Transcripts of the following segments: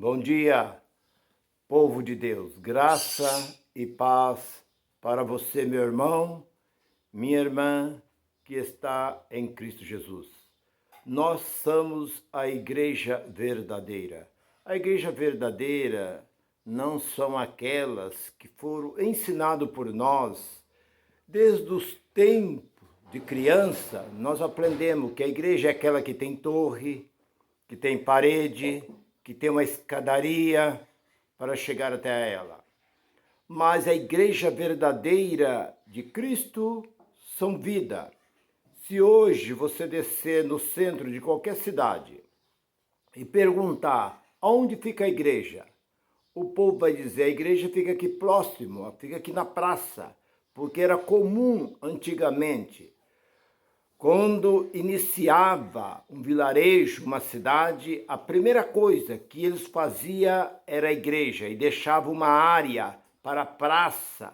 Bom dia, povo de Deus. Graça e paz para você, meu irmão, minha irmã, que está em Cristo Jesus. Nós somos a igreja verdadeira. A igreja verdadeira não são aquelas que foram ensinadas por nós desde os tempos de criança. Nós aprendemos que a igreja é aquela que tem torre, que tem parede, que tem uma escadaria para chegar até ela. Mas a igreja verdadeira de Cristo são vida. Se hoje você descer no centro de qualquer cidade e perguntar aonde fica a igreja, o povo vai dizer: a igreja fica aqui próximo, fica aqui na praça, porque era comum antigamente. Quando iniciava um vilarejo, uma cidade, a primeira coisa que eles faziam era a igreja e deixava uma área para a praça.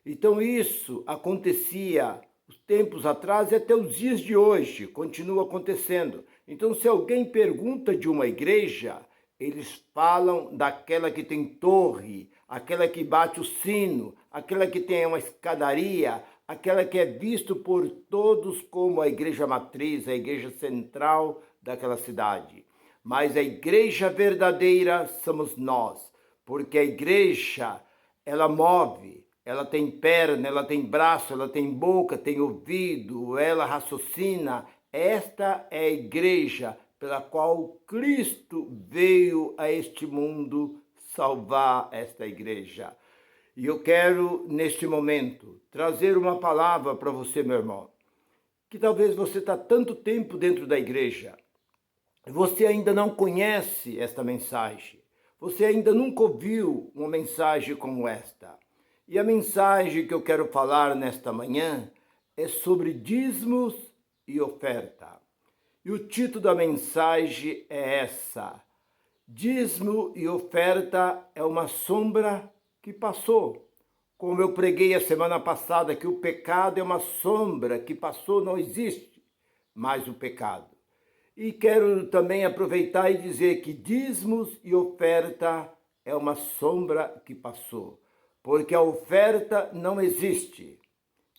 Então isso acontecia os tempos atrás e até os dias de hoje, continua acontecendo. Então se alguém pergunta de uma igreja, eles falam daquela que tem torre, aquela que bate o sino, aquela que tem uma escadaria, aquela que é visto por todos como a igreja matriz, a igreja central daquela cidade. Mas a igreja verdadeira somos nós, porque a igreja, ela move, ela tem perna, ela tem braço, ela tem boca, tem ouvido, ela raciocina. Esta é a igreja pela qual Cristo veio a este mundo salvar esta igreja. E eu quero, neste momento, trazer uma palavra para você, meu irmão, que talvez você está tanto tempo dentro da igreja, você ainda não conhece esta mensagem, você ainda nunca ouviu uma mensagem como esta. E a mensagem que eu quero falar nesta manhã é sobre dízimos e oferta. E o título da mensagem é essa: dízimo e oferta é uma sombra que passou. Como eu preguei a semana passada, que o pecado é uma sombra que passou, não existe mais o pecado. E quero também aproveitar e dizer que dízimos e oferta é uma sombra que passou, porque a oferta não existe,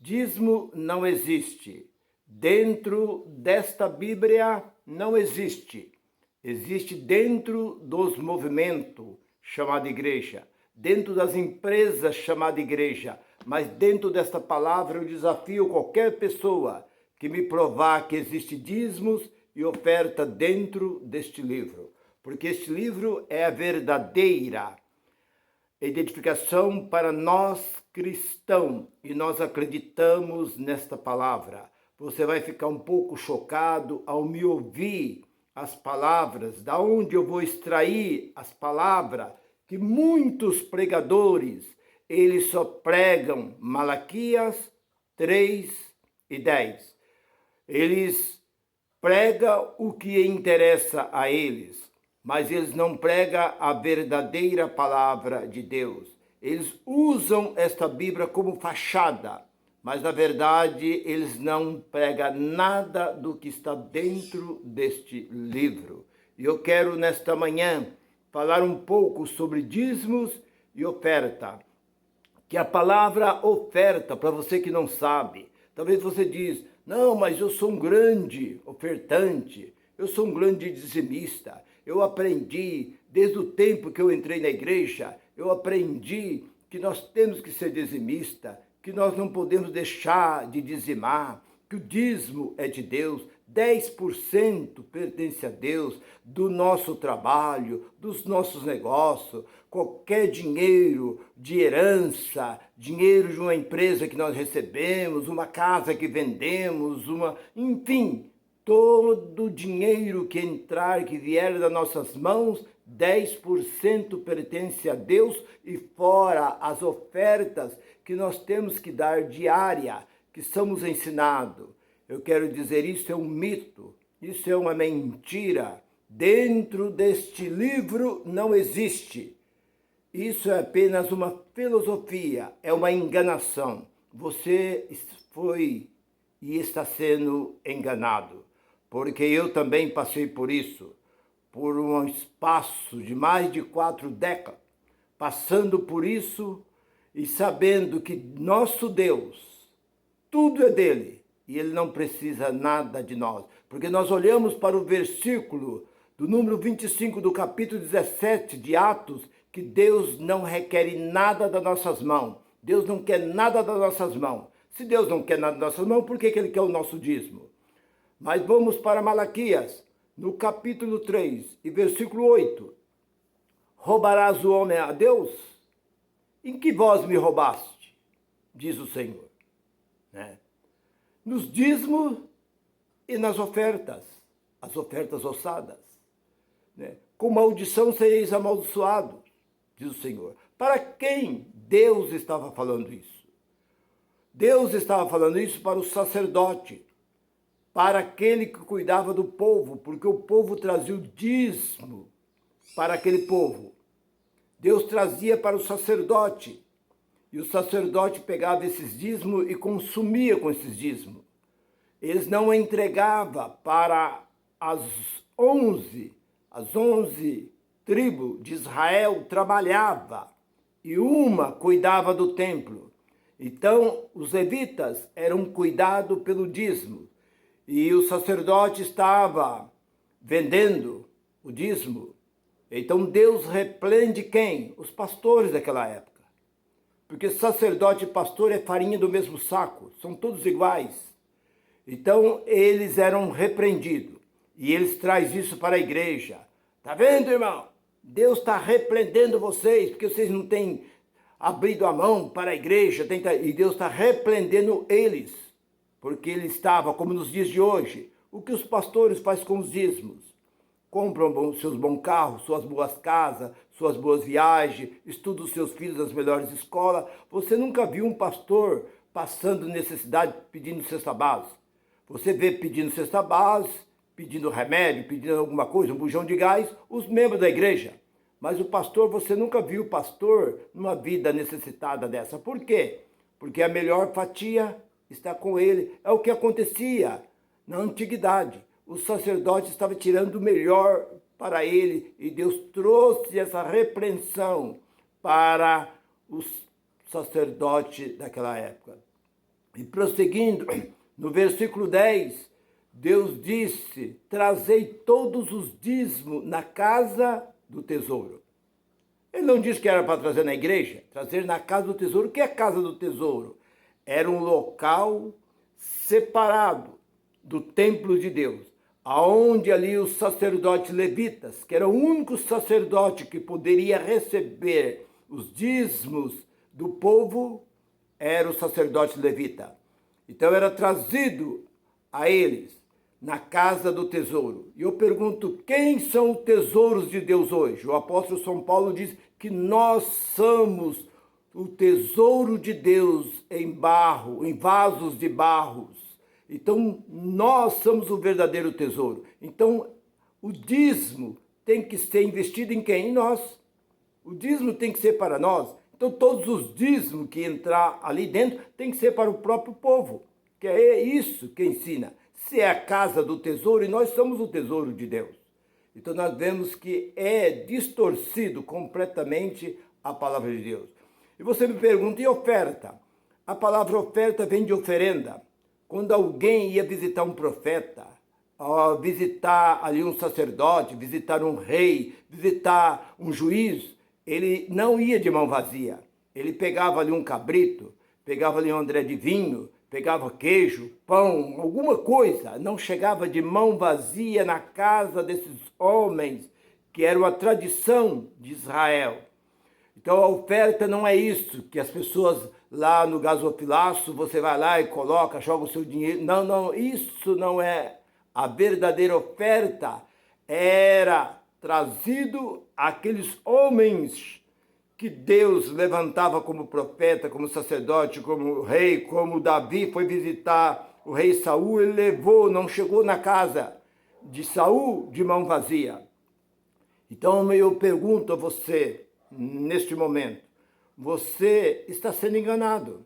dízimo não existe, dentro desta Bíblia não existe, existe dentro dos movimentos chamado igreja, dentro das empresas chamada igreja, mas dentro desta palavra eu desafio qualquer pessoa que me provar que existe dízimos e oferta dentro deste livro, porque este livro é a verdadeira identificação para nós cristãos e nós acreditamos nesta palavra. Você vai ficar um pouco chocado ao me ouvir as palavras, da onde eu vou extrair as palavras que muitos pregadores, eles só pregam Malaquias 3:10. Eles pregam o que interessa a eles, mas eles não pregam a verdadeira palavra de Deus. Eles usam esta Bíblia como fachada, mas na verdade eles não pregam nada do que está dentro deste livro. E eu quero nesta manhã falar um pouco sobre dízimos e oferta. Que a palavra oferta, para você que não sabe, talvez você diz: não, mas eu sou um grande ofertante, eu sou um grande dizimista, eu aprendi, desde o tempo que eu entrei na igreja, eu aprendi que nós temos que ser dizimista, que nós não podemos deixar de dizimar, que o dízimo é de Deus, 10% pertence a Deus, do nosso trabalho, dos nossos negócios, qualquer dinheiro de herança, dinheiro de uma empresa que nós recebemos, uma casa que vendemos, enfim, todo o dinheiro que entrar, que vier das nossas mãos, 10% pertence a Deus, e fora as ofertas que nós temos que dar diária, que somos ensinados. Eu quero dizer, isso é um mito, isso é uma mentira. Dentro deste livro não existe. Isso é apenas uma filosofia, é uma enganação. Você foi e está sendo enganado, porque eu também passei por isso. por um espaço de mais de 4 décadas, passando por isso e sabendo que nosso Deus, tudo é dele e ele não precisa nada de nós. Porque nós olhamos para o versículo do número 25 do capítulo 17 de Atos, que Deus não requer nada das nossas mãos. Deus não quer nada das nossas mãos. Se Deus não quer nada das nossas mãos, por que ele quer o nosso dízimo? Mas vamos para Malaquias, no capítulo 3 e versículo 8. Roubarás o homem a Deus? Em que vós me roubaste? Diz o Senhor. Nos dízimos e nas ofertas, as ofertas ossadas. Com maldição sereis amaldiçoados, diz o Senhor. Para quem Deus estava falando isso? Deus estava falando isso para o sacerdote, para aquele que cuidava do povo, porque o povo trazia o dízimo para aquele povo. Deus trazia para o sacerdote, e o sacerdote pegava esses dízimos e consumia com esses dízimos. Eles não entregavam para as 11 tribos de Israel, trabalhava, e uma cuidava do templo. Então, os levitas eram cuidados pelo dízimo, e o sacerdote estava vendendo o dízimo. Então Deus repreende quem? Os pastores daquela época. Porque sacerdote e pastor é farinha do mesmo saco, são todos iguais. Então eles eram repreendidos. E eles trazem isso para a igreja. Tá vendo, irmão? Deus está repreendendo vocês, porque vocês não têm abrido a mão para a igreja. E Deus está repreendendo eles. Porque ele estava, como nos dias de hoje, o que os pastores fazem com os dízimos? Compram seus bons carros, suas boas casas, suas boas viagens, estudam os seus filhos nas melhores escolas. Você nunca viu um pastor passando necessidade pedindo cesta básica? Você vê pedindo cesta básica, pedindo remédio, pedindo alguma coisa, um bujão de gás, os membros da igreja. Mas o pastor, você nunca viu o pastor numa vida necessitada dessa. Por quê? Porque a melhor fatia está com ele. É o que acontecia na antiguidade. O sacerdote estava tirando o melhor para ele e Deus trouxe essa repreensão para os sacerdotes daquela época. E prosseguindo, no versículo 10, Deus disse: trazei todos os dízimos na casa do tesouro. Ele não disse que era para trazer na igreja, trazer na casa do tesouro. O que é a casa do tesouro? Era um local separado do templo de Deus, aonde ali os sacerdotes levitas, que era o único sacerdote que poderia receber os dízimos do povo, era o sacerdote levita. Então era trazido a eles na casa do tesouro. E eu pergunto, quem são os tesouros de Deus hoje? O apóstolo São Paulo diz que nós somos o tesouro de Deus em barro, em vasos de barros. Então, nós somos o verdadeiro tesouro. Então, o dízimo tem que ser investido em quem? Em nós. O dízimo tem que ser para nós. Então, todos os dízimos que entrar ali dentro tem que ser para o próprio povo. Que é isso que ensina. Se é a casa do tesouro, e nós somos o tesouro de Deus. Então, nós vemos que é distorcido completamente a palavra de Deus. E você me pergunta, e oferta? A palavra oferta vem de oferenda. Quando alguém ia visitar um profeta, visitar ali um sacerdote, visitar um rei, visitar um juiz, ele não ia de mão vazia. Ele pegava ali um cabrito, pegava ali um andré de vinho, pegava queijo, pão, alguma coisa. Não chegava de mão vazia na casa desses homens, que era uma tradição de Israel. Então a oferta não é isso, que as pessoas lá no gasofilaço, você vai lá e coloca, joga o seu dinheiro. Não, não, isso não é. A verdadeira oferta era trazido àqueles homens que Deus levantava como profeta, como sacerdote, como rei, como Davi foi visitar o rei Saul, ele levou, não chegou na casa de Saul de mão vazia. Então eu pergunto a você, neste momento, você está sendo enganado,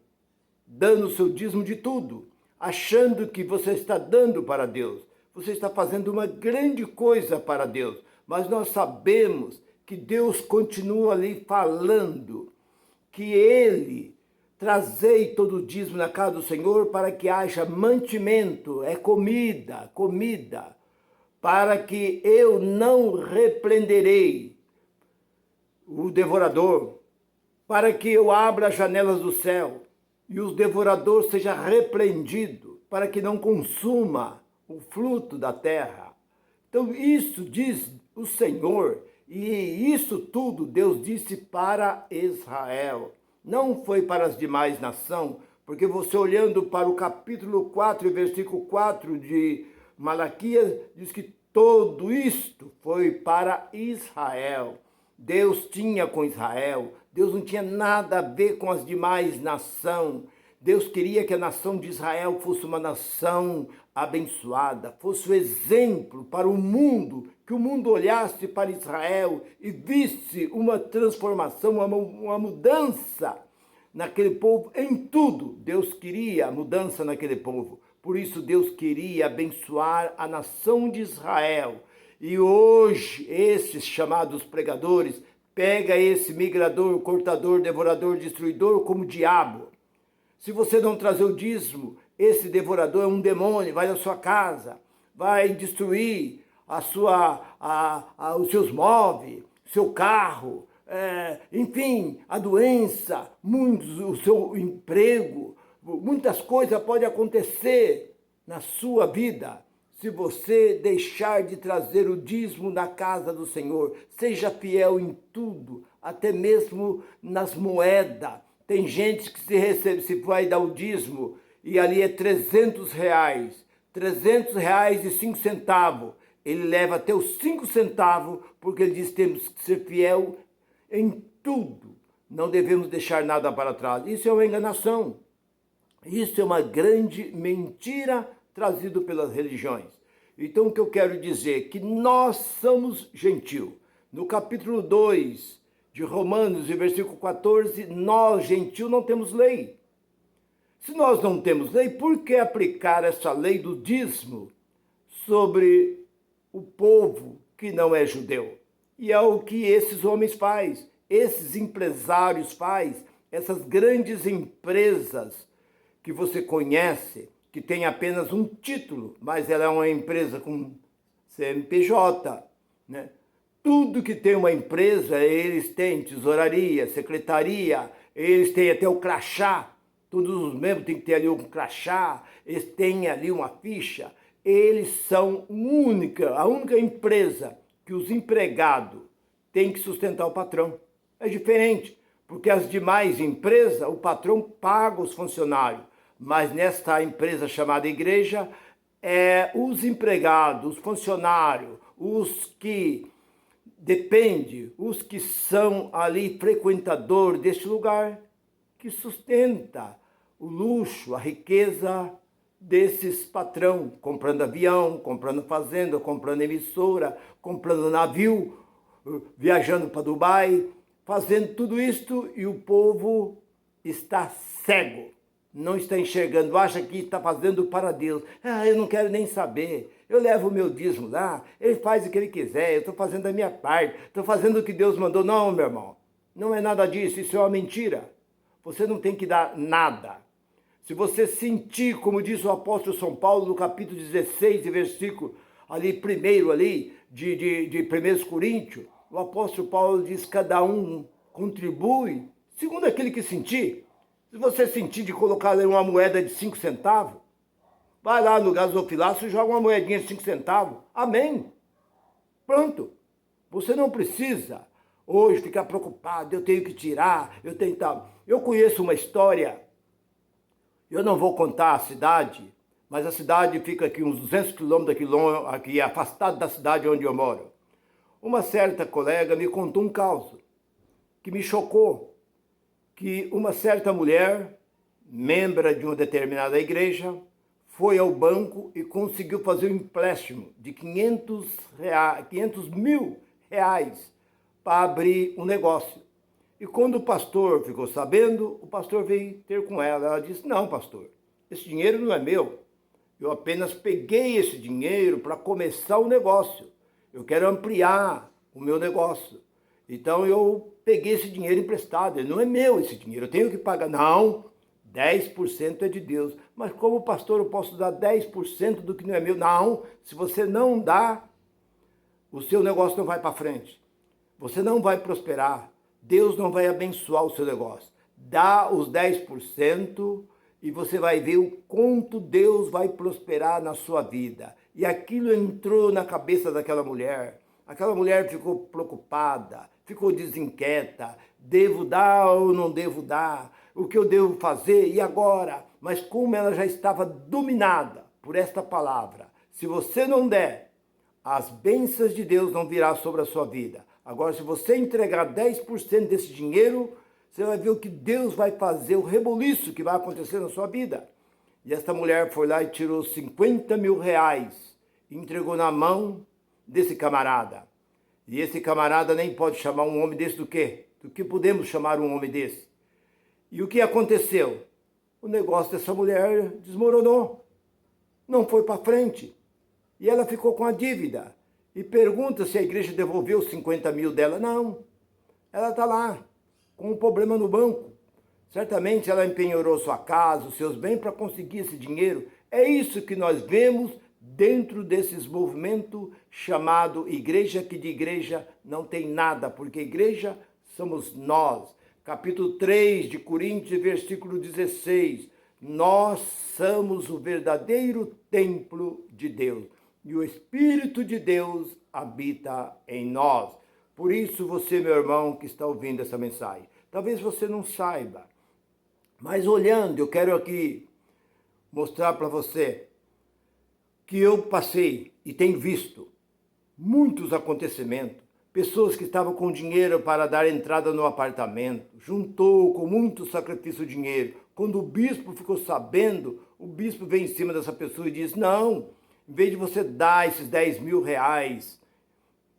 dando o seu dízimo de tudo, achando que você está dando para Deus. Você está fazendo uma grande coisa para Deus. mas nós sabemos que Deus continua ali falando, que Ele trazei todo o dízimo na casa do Senhor para que haja mantimento, é comida, para que eu não repreenderei o devorador, para que eu abra as janelas do céu e o devorador seja repreendido, para que não consuma o fruto da terra. Então isso diz o Senhor, e isso tudo Deus disse para Israel. Não foi para as demais nações, porque você olhando para o capítulo 4, versículo 4 de Malaquias, diz que tudo isto foi para Israel. Deus tinha com Israel, Deus não tinha nada a ver com as demais nações. Deus queria que a nação de Israel fosse uma nação abençoada, fosse o exemplo para o mundo, que o mundo olhasse para Israel e visse uma transformação, uma mudança naquele povo, em tudo. Deus queria mudança naquele povo. Por isso Deus queria abençoar a nação de Israel. E hoje, esses chamados pregadores, pega esse migrador, cortador, devorador, destruidor como diabo. Se você não trazer o dízimo, esse devorador é um demônio, vai na sua casa, vai destruir os seus móveis, seu carro, enfim, a doença, o seu emprego, muitas coisas podem acontecer na sua vida se você deixar de trazer o dízimo na casa do Senhor. Seja fiel em tudo, até mesmo nas moedas. Tem gente que se vai dar o dízimo e ali é R$300, R$300,05. Ele leva até os 5 centavos, porque ele diz que temos que ser fiel em tudo. Não devemos deixar nada para trás. Isso é uma enganação. Isso é uma grande mentira trazida pelas religiões. Então o que eu quero dizer? Que nós somos gentil. No capítulo 2 de Romanos, versículo 14, nós, gentil, não temos lei. Se nós não temos lei, por que aplicar essa lei do dízimo sobre o povo que não é judeu? E é o que esses homens fazem, esses empresários fazem, essas grandes empresas que você conhece, que tem apenas um título, mas ela é uma empresa com CNPJ, né? Tudo que tem uma empresa, eles têm tesouraria, secretaria, eles têm até o crachá, todos os membros têm que ter ali um crachá, eles têm ali uma ficha. Eles são a única empresa que os empregados têm que sustentar o patrão. É diferente, porque as demais empresas, o patrão paga os funcionários, mas nesta empresa chamada igreja, os empregados, os funcionários, os que dependem, os que são ali frequentadores deste lugar, que sustenta o luxo, a riqueza desses patrão, comprando avião, comprando fazenda, comprando emissora, comprando navio, viajando para Dubai, fazendo tudo isto, e o povo está cego, não está enxergando, acha que está fazendo para Deus. Eu não quero nem saber, eu levo o meu dízimo lá, ele faz o que ele quiser, eu estou fazendo a minha parte, estou fazendo o que Deus mandou. Não, meu irmão, não é nada disso, isso é uma mentira. Você não tem que dar nada. Se você sentir, como diz o apóstolo São Paulo, no capítulo 16, versículo ali, primeiro ali, de 1 Coríntios, o apóstolo Paulo diz, cada um contribui segundo aquele que sentir. Se você sentir de colocar ali uma moeda de 5 centavos, vai lá no gasofilácio e joga uma moedinha de 5 centavos. Amém. Pronto. Você não precisa hoje ficar preocupado, eu tenho que tirar, eu tenho que tal. Eu conheço uma história, eu não vou contar a cidade, mas a cidade fica aqui uns 200 quilômetros aqui afastado da cidade onde eu moro. Uma certa colega me contou um caso que me chocou, que uma certa mulher, membro de uma determinada igreja, foi ao banco e conseguiu fazer um empréstimo de 500 mil reais para abrir um negócio. E quando o pastor ficou sabendo, o pastor veio ter com ela. Ela disse, não, pastor, esse dinheiro não é meu. Eu apenas peguei esse dinheiro para começar o negócio. eu quero ampliar o meu negócio. Então eu peguei esse dinheiro emprestado, ele não é meu esse dinheiro, eu tenho que pagar. Não, 10% é de Deus. Mas como pastor eu posso dar 10% do que não é meu? Não, se você não dá, o seu negócio não vai para frente. Você não vai prosperar. Deus não vai abençoar o seu negócio. Dá os 10% e você vai ver o quanto Deus vai prosperar na sua vida. E aquilo entrou na cabeça daquela mulher. Aquela mulher ficou preocupada, ficou desinquieta. Devo dar ou não devo dar? O que eu devo fazer? E agora? Mas como ela já estava dominada por esta palavra, se você não der, as bênçãos de Deus não virá sobre a sua vida. Agora, se você entregar 10% desse dinheiro, você vai ver o que Deus vai fazer, o reboliço que vai acontecer na sua vida. E esta mulher foi lá e tirou 50 mil reais e entregou na mão desse camarada. E esse camarada nem pode chamar um homem desse do quê? Do que podemos chamar um homem desse? E o que aconteceu? O negócio dessa mulher desmoronou. Não foi para frente. E ela ficou com a dívida. E pergunta se a igreja devolveu os 50 mil dela. Não. Ela está lá, com um problema no banco. Certamente ela empenhorou sua casa, os seus bens para conseguir esse dinheiro. É isso que nós vemos dentro desses movimentos chamado igreja, que de igreja não tem nada, porque igreja somos nós. Capítulo 3 de Coríntios, versículo 16. Nós somos o verdadeiro templo de Deus. E o Espírito de Deus habita em nós. Por isso você, meu irmão, que está ouvindo essa mensagem, talvez você não saiba, mas olhando, eu quero aqui mostrar para você que eu passei e tenho visto muitos acontecimentos. Pessoas que estavam com dinheiro para dar entrada no apartamento, juntou com muito sacrifício o dinheiro. Quando o bispo ficou sabendo, o bispo veio em cima dessa pessoa e disse, não, em vez de você dar esses 10 mil reais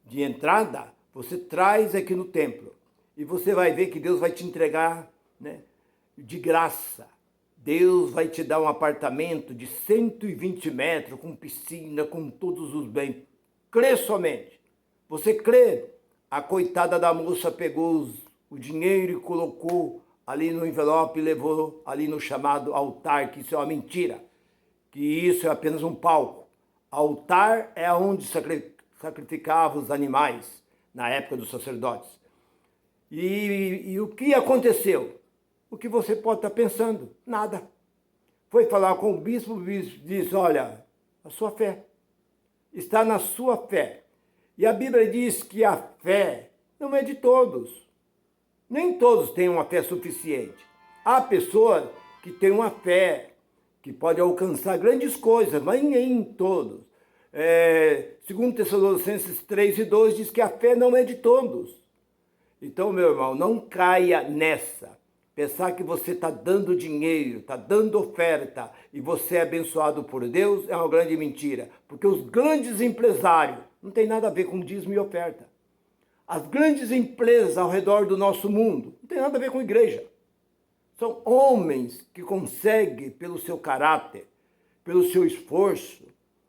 de entrada, você traz aqui no templo. E você vai ver que Deus vai te entregar, né, de graça. Deus vai te dar um apartamento de 120 metros, com piscina, com todos os bens. Crê somente. Você crê? A coitada da moça pegou o dinheiro e colocou ali no envelope e levou ali no chamado altar, que isso é uma mentira. Que isso é apenas um palco. Altar é onde sacrificavam os animais na época dos sacerdotes. E o que aconteceu? O que você pode estar pensando? Nada. Foi falar com o bispo disse, olha, a sua fé está na sua fé. E a Bíblia diz que a fé não é de todos. Nem todos têm uma fé suficiente. Há pessoas que têm uma fé que pode alcançar grandes coisas, mas nem todos. Segundo Tessalonicenses 3:2 diz que a fé não é de todos. Então, meu irmão, não caia nessa. Pensar que você está dando dinheiro, está dando oferta e você é abençoado por Deus é uma grande mentira. Porque os grandes empresários não tem nada a ver com dízimo e oferta. As grandes empresas ao redor do nosso mundo não tem nada a ver com igreja. São homens que conseguem, pelo seu caráter, pelo seu esforço,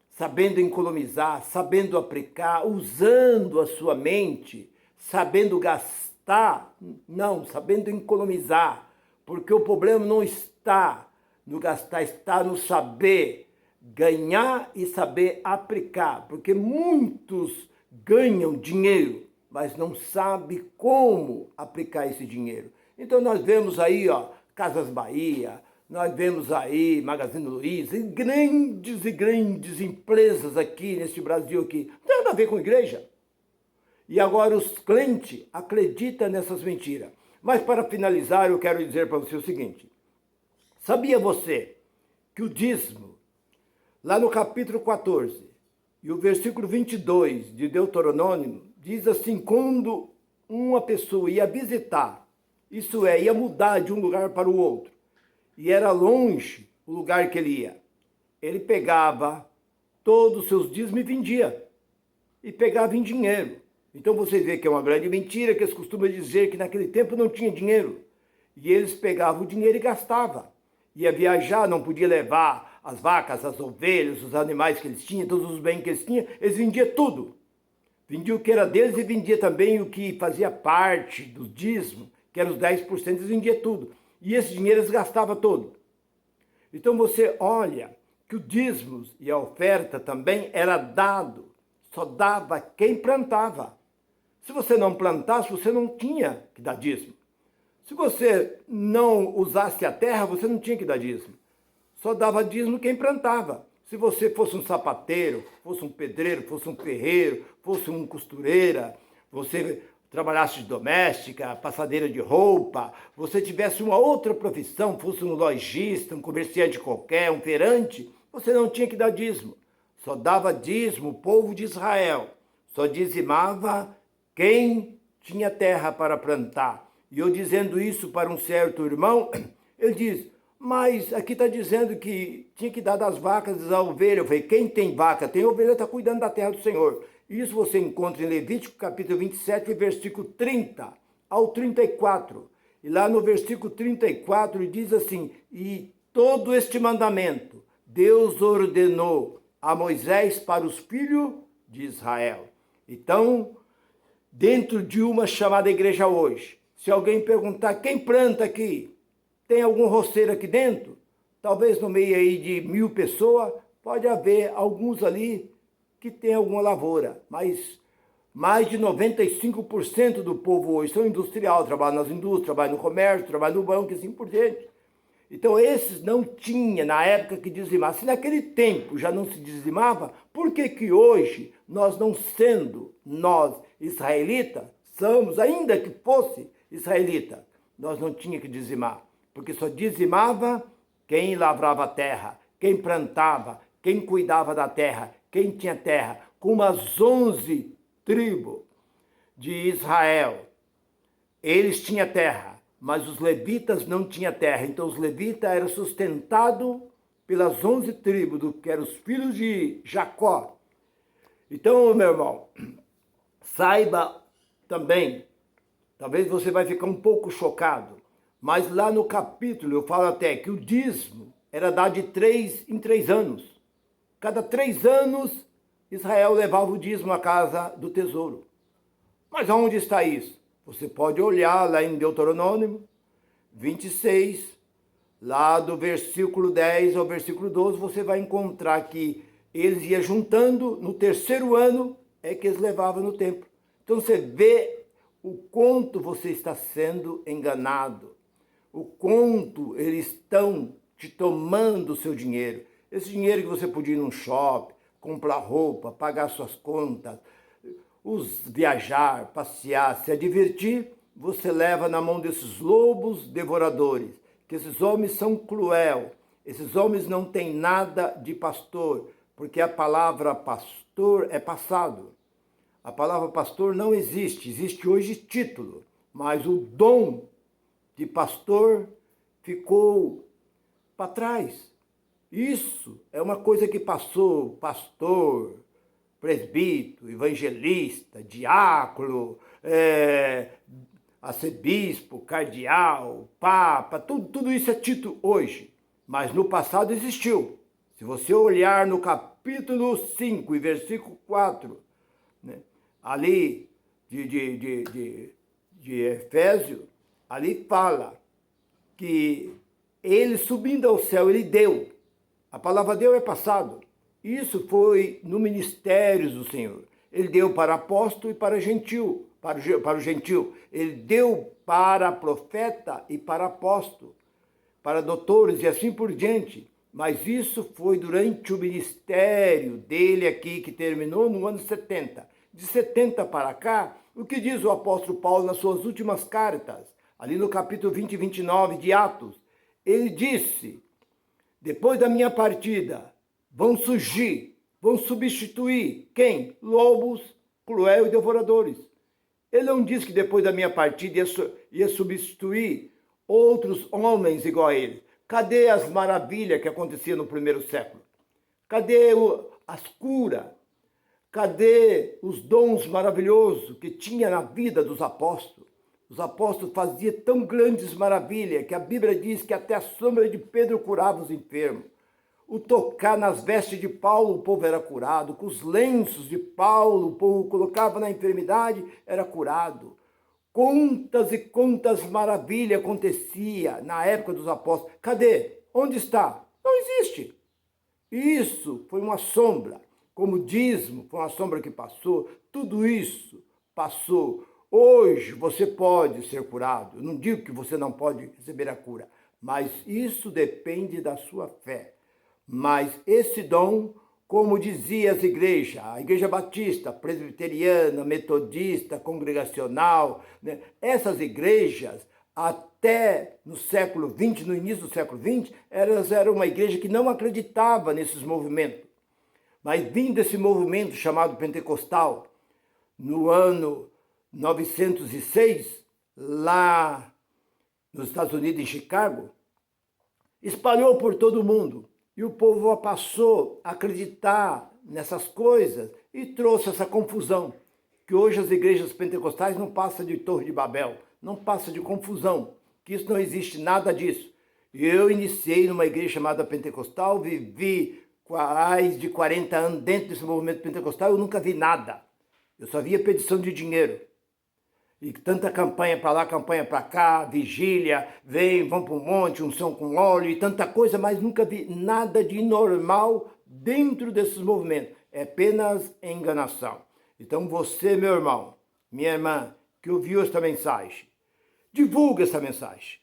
sabendo economizar, sabendo aplicar, usando a sua mente, sabendo gastar, não, sabendo economizar, porque o problema não está no gastar, está no saber ganhar e saber aplicar, porque muitos ganham dinheiro, mas não sabem como aplicar esse dinheiro. Então nós vemos aí, Casas Bahia, nós vemos aí Magazine Luiza, e grandes empresas aqui nesse Brasil aqui, não tem nada a ver com igreja. E agora os clientes acreditam nessas mentiras. Mas para finalizar, eu quero dizer para você o seguinte. Sabia você que o dízimo, lá no capítulo 14, e o versículo 22 de Deuteronômio, diz assim, quando uma pessoa ia visitar, isso é, ia mudar de um lugar para o outro, e era longe o lugar que ele ia, ele pegava todos os seus dízimos e vendia, e pegava em dinheiro. Então você vê que é uma grande mentira, que eles costumam dizer que naquele tempo não tinha dinheiro. E eles pegavam o dinheiro e gastavam. Ia viajar, não podia levar as vacas, as ovelhas, os animais que eles tinham, todos os bens que eles tinham, eles vendiam tudo. Vendia o que era deles e vendia também o que fazia parte do dízimo, que eram os 10%, eles vendiam tudo. E esse dinheiro eles gastavam todo. Então você olha que o dízimo e a oferta também era dado, só dava quem plantava. Se você não plantasse, você não tinha que dar dízimo. Se você não usasse a terra, você não tinha que dar dízimo. Só dava dízimo quem plantava. Se você fosse um sapateiro, fosse um pedreiro, fosse um ferreiro, fosse um costureira, você trabalhasse de doméstica, passadeira de roupa, você tivesse uma outra profissão, fosse um lojista, um comerciante qualquer, um feirante, você não tinha que dar dízimo. Só dava dízimo o povo de Israel. Só dizimava quem tinha terra para plantar. E eu dizendo isso para um certo irmão, ele diz, mas aqui está dizendo que tinha que dar das vacas e da ovelha. Eu falei, quem tem vaca, tem ovelha, está cuidando da terra do Senhor. Isso você encontra em Levítico, capítulo 27, versículo 30 ao 34. E lá no versículo 34 diz assim, e todo este mandamento Deus ordenou a Moisés para os filhos de Israel. Então, dentro de uma chamada igreja hoje, se alguém perguntar quem planta aqui, tem algum roceiro aqui dentro? Talvez no meio aí de 1000 pessoas, pode haver alguns ali que tem alguma lavoura, mas mais de 95% do povo hoje são industrial, trabalham nas indústrias, trabalham no comércio, trabalham no banco e assim por diante. Então esses não tinha na época que dizimava. Se naquele tempo já não se dizimava, por que que hoje, nós não sendo nós israelitas, somos, ainda que fosse israelita, nós não tinha que dizimar? Porque só dizimava quem lavrava a terra, quem plantava, quem cuidava da terra, quem tinha terra. Como as 11 tribos de Israel, eles tinham terra, mas os levitas não tinham terra. Então os levitas eram sustentados pelas 11 tribos, que eram os filhos de Jacó. Então, meu irmão, saiba também, talvez você vai ficar um pouco chocado, mas lá no capítulo eu falo até que o dízimo era dado de 3 em 3 anos. Cada 3 anos, Israel levava o dízimo à casa do tesouro. Mas aonde está isso? Você pode olhar lá em Deuteronômio 26, lá do versículo 10 ao versículo 12, você vai encontrar que eles iam juntando, no 3º ano é que eles levavam no templo. Então você vê o quanto você está sendo enganado, o quanto eles estão te tomando o seu dinheiro. Esse dinheiro que você podia ir num shopping, comprar roupa, pagar suas contas, viajar, passear, se divertir, você leva na mão desses lobos devoradores, que esses homens são cruel, esses homens não têm nada de pastor, porque a palavra pastor é passado. A palavra pastor não existe, existe hoje título, mas o dom de pastor ficou para trás. Isso é uma coisa que passou, pastor, presbítero, evangelista, diácono, arcebispo, cardeal, papa, tudo isso é título hoje, mas no passado existiu. Se você olhar no capítulo 5 e versículo 4, né, ali de Efésios, ali fala que ele subindo ao céu, ele deu. A palavra deu é passado. Isso foi no ministério do Senhor. Ele deu para apóstolo e para gentil, para o gentil. Ele deu para profeta e para apóstolo, para doutores e assim por diante. Mas isso foi durante o ministério dele aqui, que terminou no ano 70. De 70 para cá, o que diz o apóstolo Paulo nas suas últimas cartas, ali no capítulo 20 e 29 de Atos, ele disse, depois da minha partida, vão surgir, vão substituir quem? Lobos, cruel e devoradores. Ele não disse que depois da minha partida ia substituir outros homens igual a ele. Cadê as maravilhas que aconteciam no 1º século? Cadê as curas? Cadê os dons maravilhosos que tinha na vida dos apóstolos? Os apóstolos faziam tão grandes maravilhas que a Bíblia diz que até a sombra de Pedro curava os enfermos. o tocar nas vestes de Paulo, o povo era curado. Com os lenços de Paulo, o povo colocava na enfermidade, era curado. Quantas e quantas maravilhas acontecia na época dos apóstolos. Cadê? Onde está? Não existe. Isso foi uma sombra. Como o dízimo foi uma sombra que passou. Tudo isso passou. Hoje você pode ser curado. Eu não digo que você não pode receber a cura, mas isso depende da sua fé. Mas esse dom, como dizia as igrejas, a igreja batista, presbiteriana, metodista, congregacional, né? Essas igrejas, até no século XX, no início do século XX, elas eram uma igreja que não acreditava nesses movimentos. Mas vindo esse movimento chamado pentecostal, no ano 906, lá nos Estados Unidos, em Chicago, espalhou por todo o mundo. E o povo passou a acreditar nessas coisas e trouxe essa confusão. Que hoje as igrejas pentecostais não passam de Torre de Babel, não passa de confusão, que isso não existe nada disso. Eu iniciei numa igreja chamada pentecostal, vivi mais de 40 anos dentro desse movimento pentecostal, eu nunca vi nada. Eu só via petição de dinheiro. E tanta campanha para lá, campanha para cá, vigília, vão para um monte, unção com óleo e tanta coisa, mas nunca vi nada de normal dentro desses movimentos. É apenas enganação. Então você, meu irmão, minha irmã, que ouviu esta mensagem, divulga essa mensagem.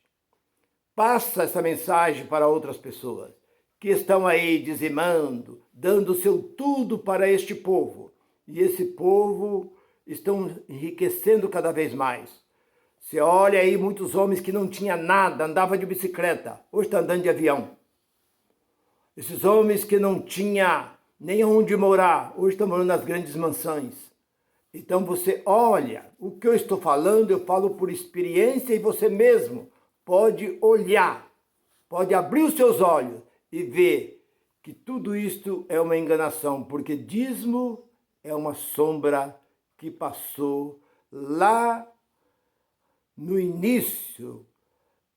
Passa essa mensagem para outras pessoas que estão aí dizimando, dando o seu tudo para este povo. E esse povo estão enriquecendo cada vez mais. Você olha aí muitos homens que não tinham nada, andavam de bicicleta, hoje estão andando de avião. Esses homens que não tinham nem onde morar, hoje estão morando nas grandes mansões. Então você olha, o que eu estou falando, eu falo por experiência e você mesmo pode olhar, pode abrir os seus olhos e ver que tudo isto é uma enganação, porque dízimo é uma sombra que passou lá no início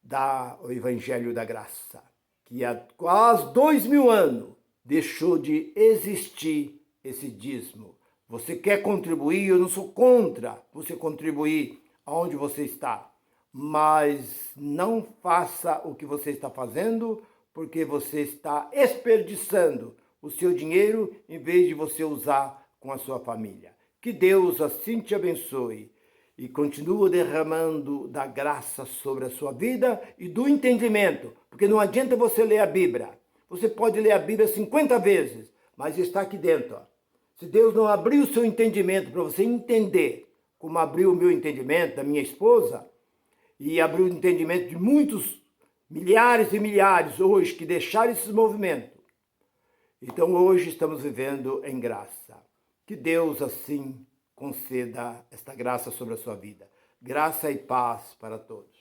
do Evangelho da Graça, que há quase 2000 anos deixou de existir esse dízimo. Você quer contribuir? Eu não sou contra você contribuir aonde você está, mas não faça o que você está fazendo, porque você está desperdiçando o seu dinheiro em vez de você usar com a sua família. Que Deus assim te abençoe e continue derramando da graça sobre a sua vida e do entendimento, porque não adianta você ler a Bíblia. Você pode ler a Bíblia 50 vezes, mas está aqui dentro. Ó. Se Deus não abrir o seu entendimento para você entender, como abriu o meu entendimento, da minha esposa, e abriu o entendimento de muitos, milhares e milhares hoje que deixaram esses movimentos. Então hoje estamos vivendo em graça. Que Deus assim conceda esta graça sobre a sua vida. Graça e paz para todos.